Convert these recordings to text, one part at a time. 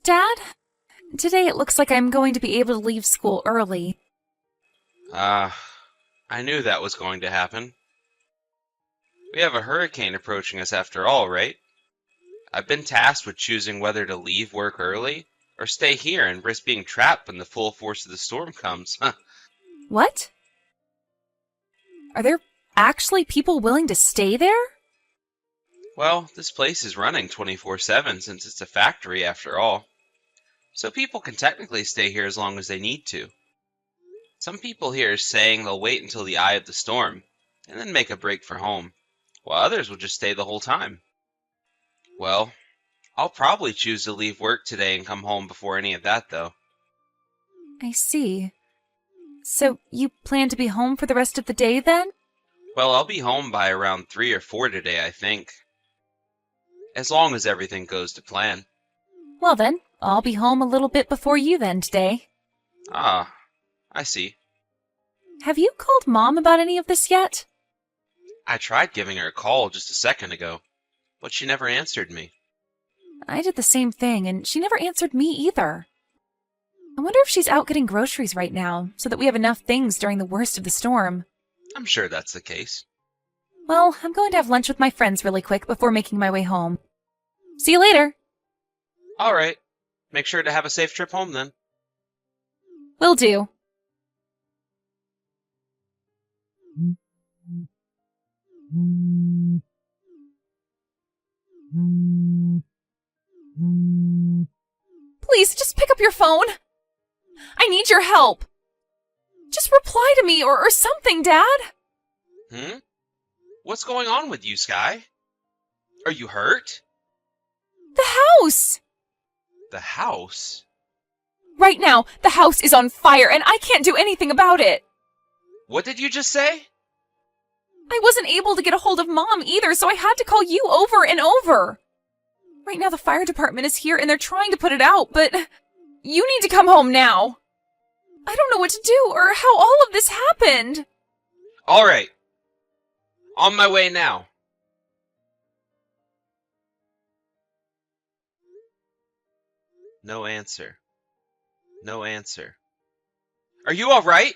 Dad, today it looks like I'm going to be able to leave school early. I knew that was going to happen. We have a hurricane approaching us after all, right? I've been tasked with choosing whether to leave work early or stay here and risk being trapped when the full force of the storm comes. What? Are there actually people willing to stay there? Well, this place is running 24/7 since it's a factory after all. So people can technically stay here as long as they need to. Some people here are saying they'll wait until the eye of the storm and then make a break for home, while others will just stay the whole time. Well, I'll probably choose to leave work today and come home before any of that, though. I see. So you plan to be home for the rest of the day then? Well, I'll be home by around 3 or 4 today, I think. As long as everything goes to plan. Well then, I'll be home a little bit before you then today. Ah, I see. Have you called Mom about any of this yet? I tried giving her a call just a second ago, but she never answered me. I did the same thing, and she never answered me either. I wonder if she's out getting groceries right now, so that we have enough things during the worst of the storm. I'm sure that's the case. Well, I'm going to have lunch with my friends really quick before making my way home. See you later. All right. Make sure to have a safe trip home then. Will do. Please, just pick up your phone. I need your help. Just reply to me or something, Dad. Hmm? What's going on with you, Sky? Are you hurt? The house! The house? Right now, the house is on fire and I can't do anything about it. What did you just say? I wasn't able to get a hold of Mom either, so I had to call you over and over. Right now, the fire department is here and they're trying to put it out, but you need to come home now. I don't know what to do or how all of this happened. All right. On my way now. No answer. No answer. Are you all right?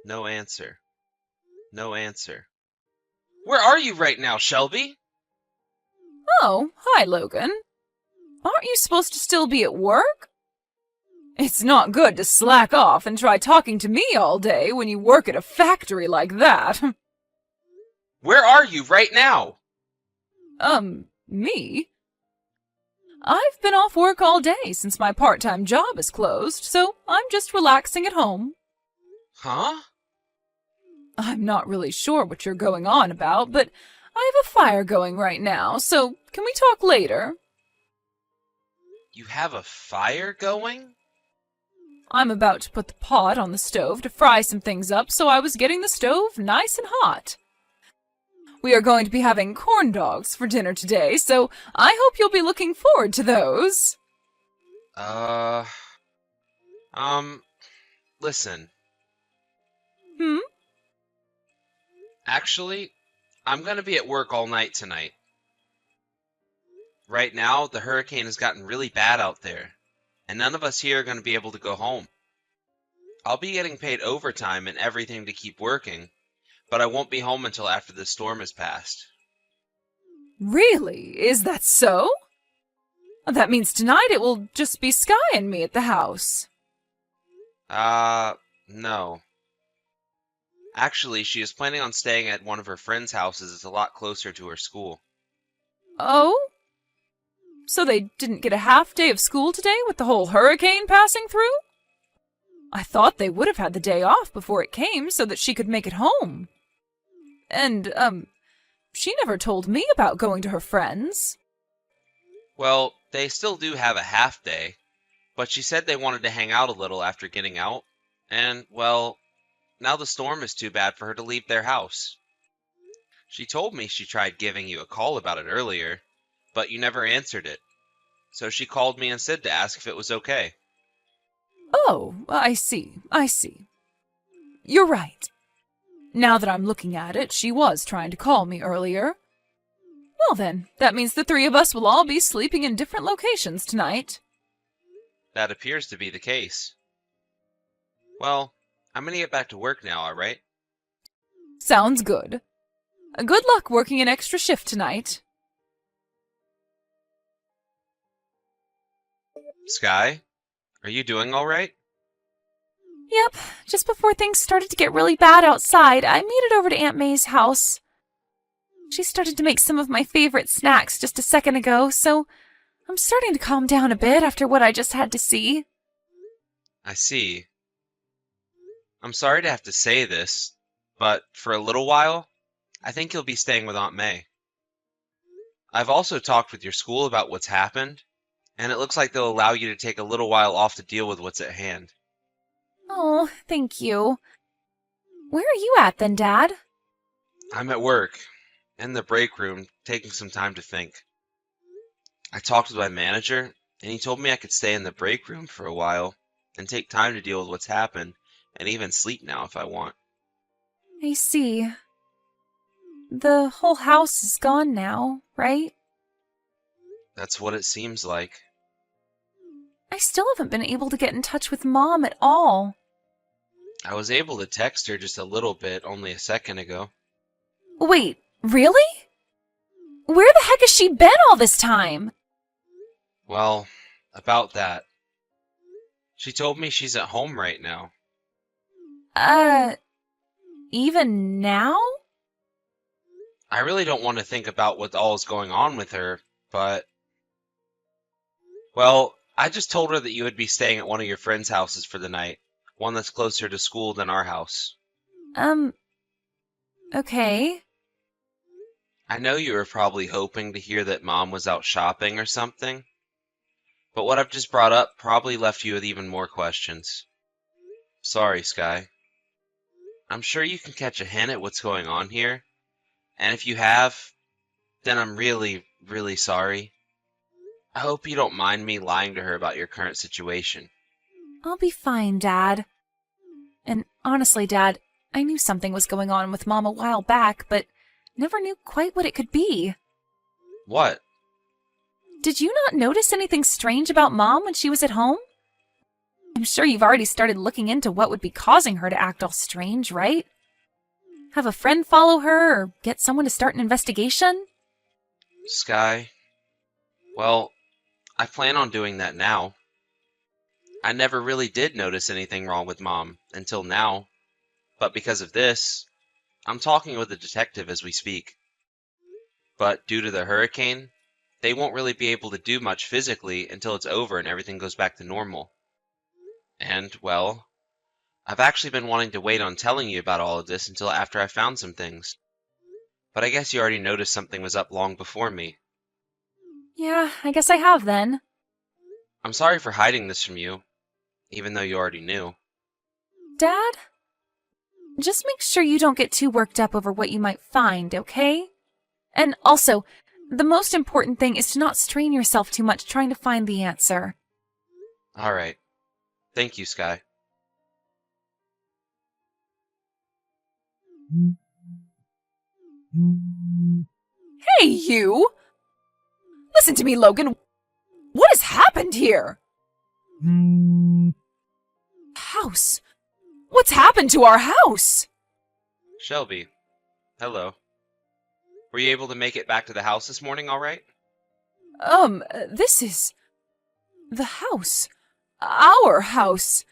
No answer. No answer. Where are you right now, Shelby? Oh, hi, Logan. Aren't you supposed to still be at work? It's not good to slack off and try talking to me all day when you work at a factory like that. Where are you right now? Me? I've been off work all day since my part-time job is closed, so I'm just relaxing at home. Huh? I'm not really sure what you're going on about, but I have a fire going right now, so can we talk later? You have a fire going? I'm about to put the pot on the stove to fry some things up, so I was getting the stove nice and hot. We are going to be having corn dogs for dinner today, so I hope you'll be looking forward to those. Listen. Hmm? Actually, I'm gonna be at work all night tonight. Right now, the hurricane has gotten really bad out there, and none of us here are gonna be able to go home. I'll be getting paid overtime and everything to keep working, but I won't be home until after the storm has passed. Really? Is that so? That means tonight it will just be Sky and me at the house. No. Actually, she is planning on staying at one of her friends' houses. It's a lot closer to her school. Oh? So they didn't get a half day of school today with the whole hurricane passing through? I thought they would have had the day off before it came so that she could make it home. And, she never told me about going to her friends. Well, they still do have a half day, but she said they wanted to hang out a little after getting out, and, well, now the storm is too bad for her to leave their house. She told me she tried giving you a call about it earlier, but you never answered it. So she called me instead to ask if it was okay. Oh, I see. You're right. Now that I'm looking at it, she was trying to call me earlier. Well then, that means the three of us will all be sleeping in different locations tonight. That appears to be the case. Well, I'm gonna get back to work now, alright? Sounds good. Good luck working an extra shift tonight. Sky, are you doing alright? Yep, just before things started to get really bad outside, I made it over to Aunt May's house. She started to make some of my favorite snacks just a second ago, so I'm starting to calm down a bit after what I just had to see. I see. I'm sorry to have to say this, but for a little while, I think you'll be staying with Aunt May. I've also talked with your school about what's happened, and it looks like they'll allow you to take a little while off to deal with what's at hand. Oh, thank you. Where are you at then, Dad? I'm at work, in the break room, taking some time to think. I talked with my manager, and he told me I could stay in the break room for a while and take time to deal with what's happened, and even sleep now if I want. I see. The whole house is gone now, right? That's what it seems like. I still haven't been able to get in touch with Mom at all. I was able to text her just a little bit only a second ago. Wait, really? Where the heck has she been all this time? Well, about that. She told me she's at home right now. Even now? I really don't want to think about what all is going on with her, but... Well, I just told her that you would be staying at one of your friends' houses for the night, one that's closer to school than our house. Okay. I know you were probably hoping to hear that Mom was out shopping or something, but what I've just brought up probably left you with even more questions. Sorry, Sky. I'm sure you can catch a hint at what's going on here, and if you have, then I'm really, really sorry. I hope you don't mind me lying to her about your current situation. I'll be fine, Dad. And honestly, Dad, I knew something was going on with Mom a while back, but never knew quite what it could be. What? Did you not notice anything strange about Mom when she was at home? I'm sure you've already started looking into what would be causing her to act all strange, right? Have a friend follow her or get someone to start an investigation? Sky? Well, I plan on doing that now. I never really did notice anything wrong with Mom until now, but because of this, I'm talking with a detective as we speak. But due to the hurricane, they won't really be able to do much physically until it's over and everything goes back to normal. And, well, I've actually been wanting to wait on telling you about all of this until after I found some things. But I guess you already noticed something was up long before me. Yeah, I guess I have then. I'm sorry for hiding this from you, even though you already knew. Dad? Just make sure you don't get too worked up over what you might find, okay? And also, the most important thing is to not strain yourself too much trying to find the answer. Alright. Thank you, Sky. Hey, you! Listen to me, Logan. What has happened here? House? What's happened to our house? Shelby, hello. Were you able to make it back to the house this morning alright? This is... the house. Our house.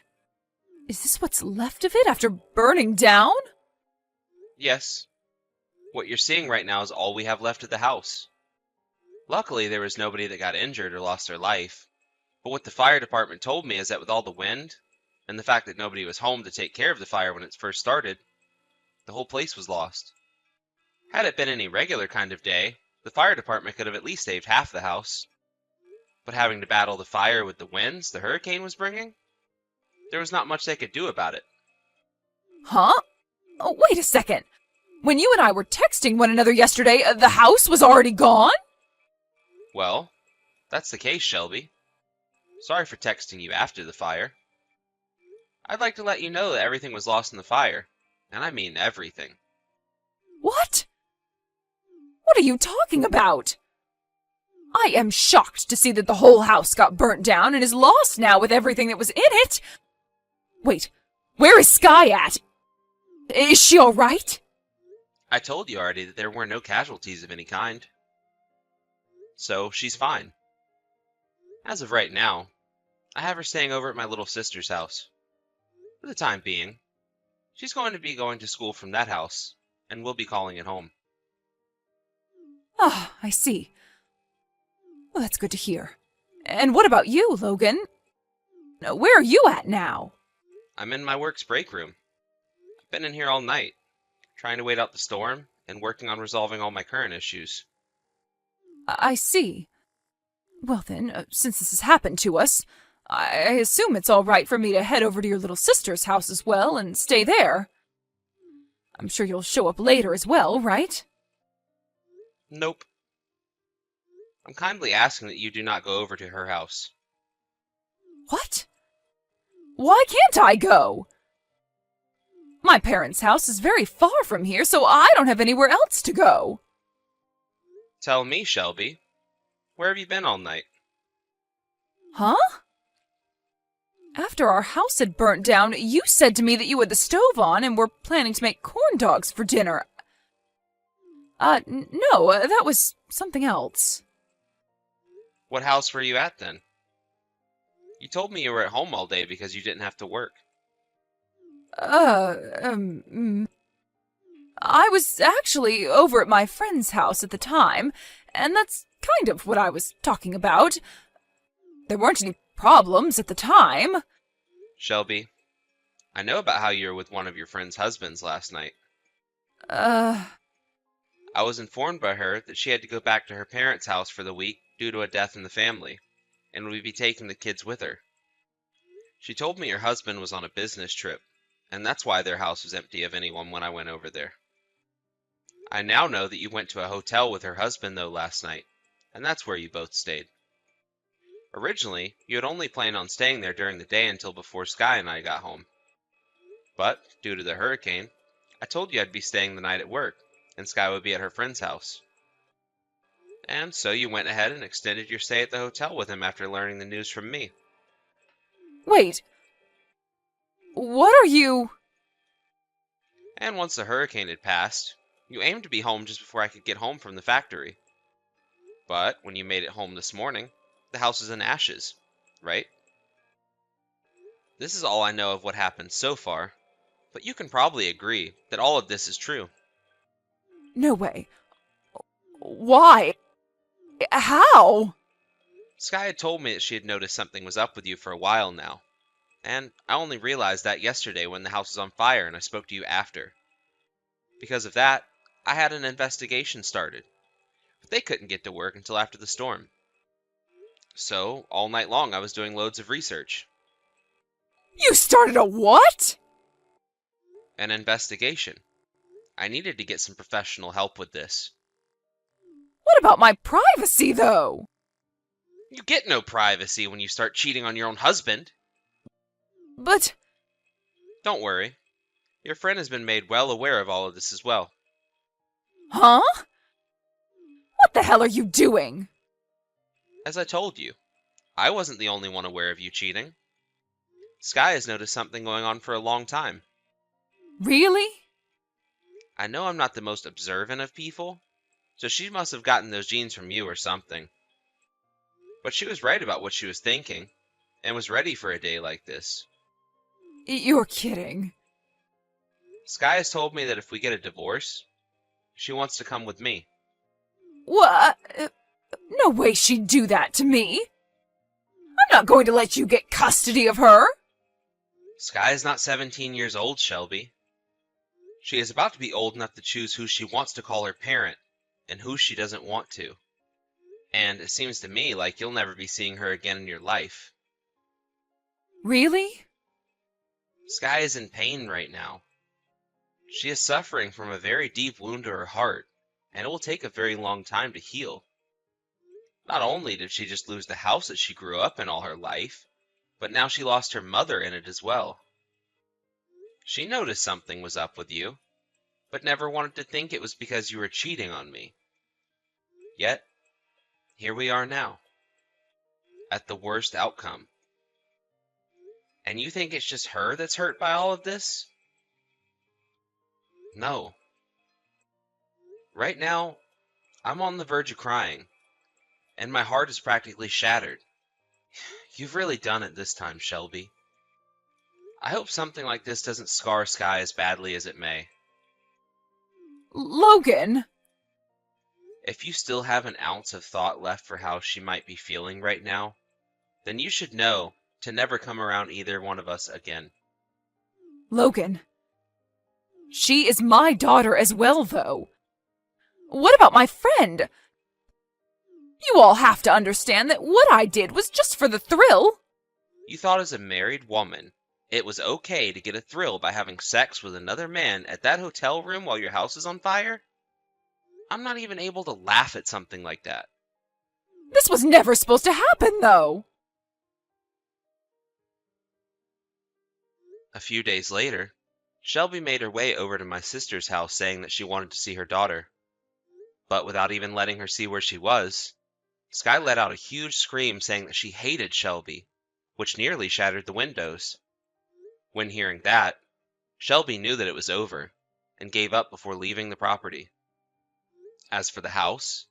Is this what's left of it after burning down? Yes. What you're seeing right now is all we have left of the house. Luckily, there was nobody that got injured or lost their life. But what the fire department told me is that with all the wind, and the fact that nobody was home to take care of the fire when it first started, the whole place was lost. Had it been any regular kind of day, the fire department could have at least saved half the house. But having to battle the fire with the winds the hurricane was bringing, there was not much they could do about it. Huh? Oh, wait a second. When you and I were texting one another yesterday, the house was already gone? Well, that's the case, Shelby. Sorry for texting you after the fire. I'd like to let you know that everything was lost in the fire, and I mean everything. What? What are you talking about? I am shocked to see that the whole house got burnt down and is lost now with everything that was in it. Wait, where is Sky at? Is she all right? I told you already that there were no casualties of any kind. So she's fine. As of right now, I have her staying over at my little sister's house. For the time being, she's going to be going to school from that house, and we'll be calling it home. Ah, I see. Well, that's good to hear. And what about you, Logan? Where are you at now? I'm in my work's break room. I've been in here all night, trying to wait out the storm and working on resolving all my current issues. I see. Well then, since this has happened to us, I assume it's all right for me to head over to your little sister's house as well and stay there. I'm sure you'll show up later as well, right? Nope. I'm kindly asking that you do not go over to her house. What? Why can't I go? My parents' house is very far from here, so I don't have anywhere else to go. Tell me, Shelby, where have you been all night? Huh? After our house had burnt down, you said to me that you had the stove on and were planning to make corn dogs for dinner. No, that was something else. What house were you at then? You told me you were at home all day because you didn't have to work. I was actually over at my friend's house at the time, and that's kind of what I was talking about. There weren't any problems at the time. Shelby, I know about how you were with one of your friend's husbands last night. I was informed by her that she had to go back to her parents' house for the week due to a death in the family, and would be taking the kids with her. She told me your husband was on a business trip, and that's why their house was empty of anyone when I went over there. I now know that you went to a hotel with her husband, though, last night, and that's where you both stayed. Originally, you had only planned on staying there during the day until before Sky and I got home. But, due to the hurricane, I told you I'd be staying the night at work, and Sky would be at her friend's house. And so you went ahead and extended your stay at the hotel with him after learning the news from me. Wait. What are you... And once the hurricane had passed, you aimed to be home just before I could get home from the factory. But when you made it home this morning, the house is in ashes, right? This is all I know of what happened so far, but you can probably agree that all of this is true. No way. Why? How? Sky had told me that she had noticed something was up with you for a while now, and I only realized that yesterday when the house was on fire and I spoke to you after. Because of that, I had an investigation started, but they couldn't get to work until after the storm. So, all night long I was doing loads of research. You started a what? An investigation. I needed to get some professional help with this. What about my privacy, though? You get no privacy when you start cheating on your own husband. But... Don't worry. Your friend has been made well aware of all of this as well. Huh? What the hell are you doing? As I told you, I wasn't the only one aware of you cheating. Sky has noticed something going on for a long time. Really? I know I'm not the most observant of people, so she must have gotten those genes from you or something. But she was right about what she was thinking, and was ready for a day like this. You're kidding. Sky has told me that if we get a divorce, she wants to come with me. What? No way she'd do that to me. I'm not going to let you get custody of her. Sky is not 17 years old, Shelby. She is about to be old enough to choose who she wants to call her parent, and who she doesn't want to. And it seems to me like you'll never be seeing her again in your life. Really? Sky is in pain right now. She is suffering from a very deep wound to her heart, and it will take a very long time to heal. Not only did she just lose the house that she grew up in all her life, but now she lost her mother in it as well. She noticed something was up with you, but never wanted to think it was because you were cheating on me. Yet, here we are now, at the worst outcome. And you think it's just her that's hurt by all of this? No. Right now, I'm on the verge of crying, and my heart is practically shattered. You've really done it this time, Shelby. I hope something like this doesn't scar Sky as badly as it may. Logan! If you still have an ounce of thought left for how she might be feeling right now, then you should know to never come around either one of us again. Logan. She is my daughter as well, though. What about my friend? You all have to understand that what I did was just for the thrill. You thought as a married woman, it was okay to get a thrill by having sex with another man at that hotel room while your house is on fire? I'm not even able to laugh at something like that. This was never supposed to happen, though. A few days later, Shelby made her way over to my sister's house saying that she wanted to see her daughter. But without even letting her see where she was, Sky let out a huge scream saying that she hated Shelby, which nearly shattered the windows. When hearing that, Shelby knew that it was over and gave up before leaving the property. As for the house,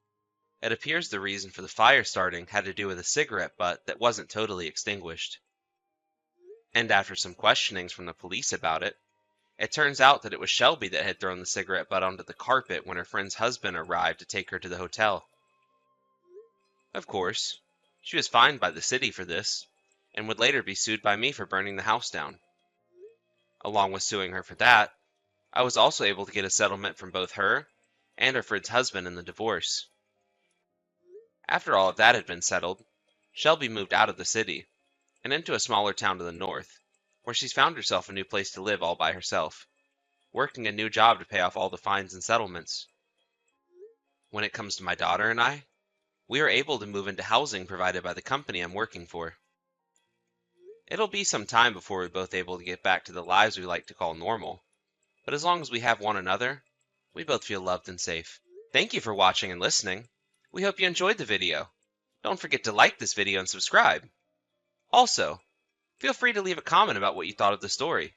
it appears the reason for the fire starting had to do with a cigarette butt that wasn't totally extinguished. And after some questionings from the police about it, it turns out that it was Shelby that had thrown the cigarette butt onto the carpet when her friend's husband arrived to take her to the hotel. Of course, she was fined by the city for this, and would later be sued by me for burning the house down. Along with suing her for that, I was also able to get a settlement from both her and her friend's husband in the divorce. After all of that had been settled, Shelby moved out of the city and into a smaller town to the north, where she's found herself a new place to live all by herself, working a new job to pay off all the fines and settlements. When it comes to my daughter and I, we are able to move into housing provided by the company I'm working for. It'll be some time before we're both able to get back to the lives we like to call normal, but as long as we have one another, we both feel loved and safe. Thank you for watching and listening. We hope you enjoyed the video. Don't forget to like this video and subscribe. Also, feel free to leave a comment about what you thought of the story.